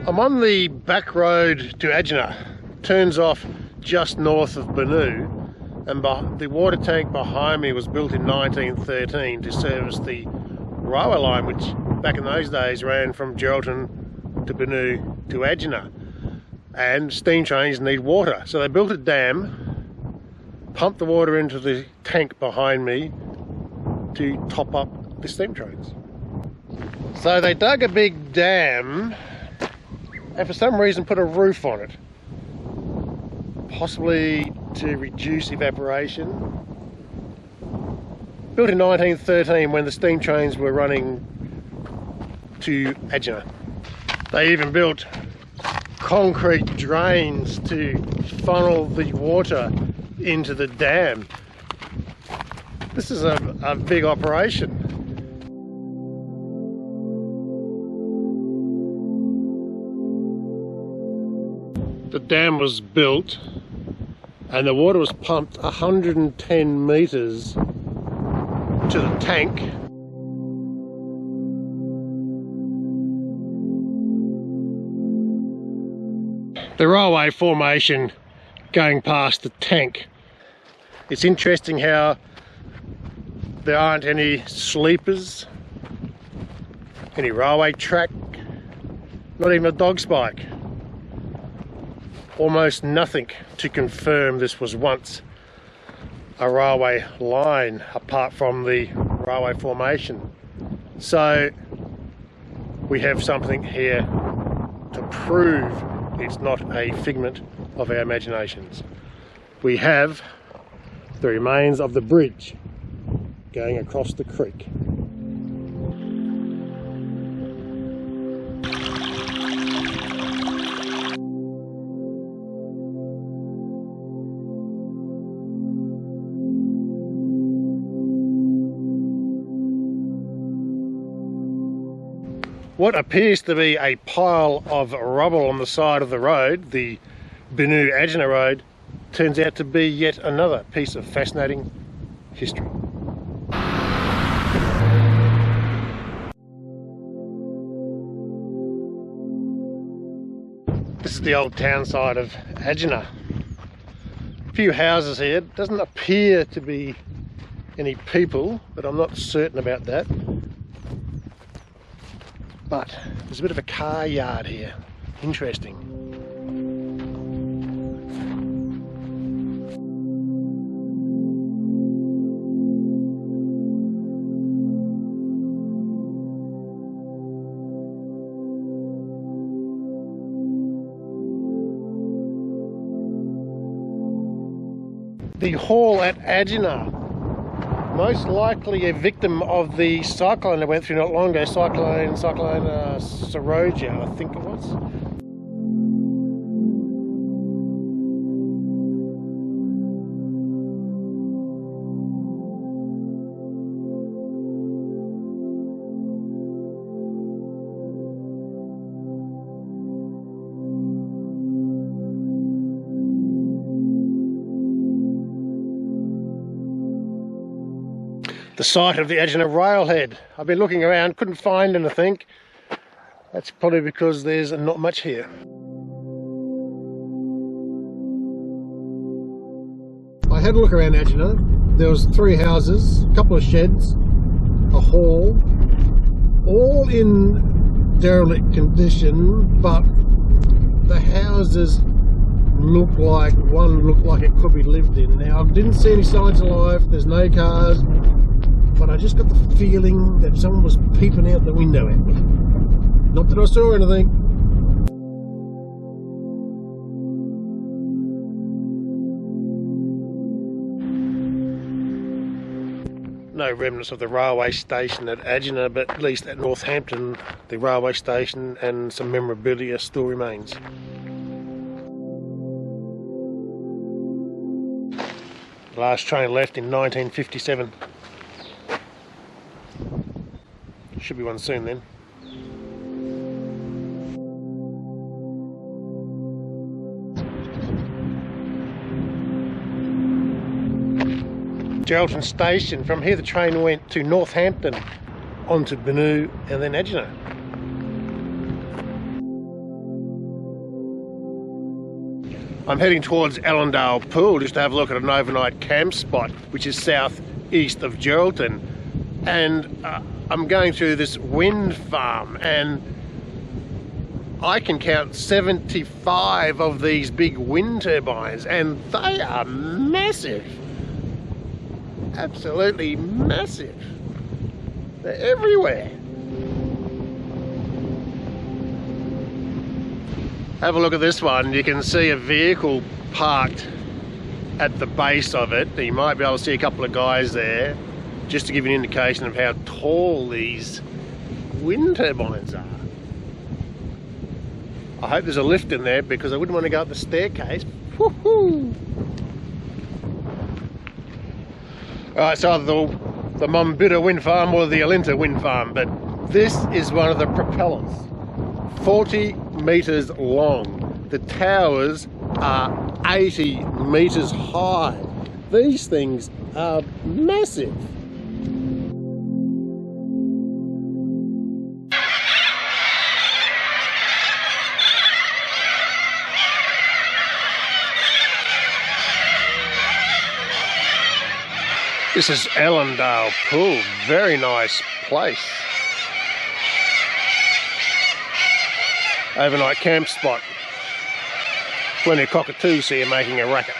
I'm on the back road to Ajana. Turns off just north of Benu, and the water tank behind me was built in 1913 to service the railway line, which back in those days ran from Geraldton to Benu to Ajana. And steam trains need water, so they built a dam, pumped the water into the tank behind me to top up the steam trains. So they dug a big dam and for some reason put a roof on it, possibly to reduce evaporation. Built in 1913 when the steam trains were running to Ajana. They even built concrete drains to funnel the water into the dam. This is a big operation. The dam was built and the water was pumped 110 metres to the tank. The railway formation going past the tank. It's interesting how there aren't any sleepers, any railway track, not even a dog spike. Almost nothing to confirm this was once a railway line apart from the railway formation. So we have something here to prove it's not a figment of our imaginations. We have the remains of the bridge going across the creek. What appears to be a pile of rubble on the side of the road, the Benu-Ajana road, turns out to be yet another piece of fascinating history. This is the old town side of Ajana. A few houses here. Doesn't appear to be any people, but I'm not certain about that. But there's a bit of a car yard here. Interesting. The hall at Ajana, most likely a victim of the cyclone that went through not long ago, cyclone Saroja, I think it was. The site of the Ajana railhead. I've been looking around, couldn't find anything. That's probably because there's not much here. I had a look around Ajana. There was 3 houses, a couple of sheds, a hall, all in derelict condition, but the houses one looked like it could be lived in. Now, I didn't see any signs of life, there's no cars, but I just got the feeling that someone was peeping out the window at me. Not that I saw anything. No remnants of the railway station at Ajana, but at least at Northampton, the railway station and some memorabilia still remains. The last train left in 1957. Should be one soon then. Geraldton station. From here the train went to Northampton, onto Benu and then Ajana. I'm heading towards Ellendale Pool just to have a look at an overnight camp spot, which is southeast of Geraldton. And I'm going through this wind farm, and I can count 75 of these big wind turbines, and they are massive. Absolutely massive. They're everywhere. Have a look at this one. You can see a vehicle parked at the base of it. You might be able to see a couple of guys there, just to give you an indication of how tall these wind turbines are. I hope there's a lift in there because I wouldn't want to go up the staircase. Woohoo! Alright, so either the Mombita wind farm or the Ellendale wind farm, but this is one of the propellers. 40 metres long. The towers are 80 metres high. These things are massive. This is Ellendale Pool, very nice place. Overnight camp spot. Plenty of cockatoos here making a racket.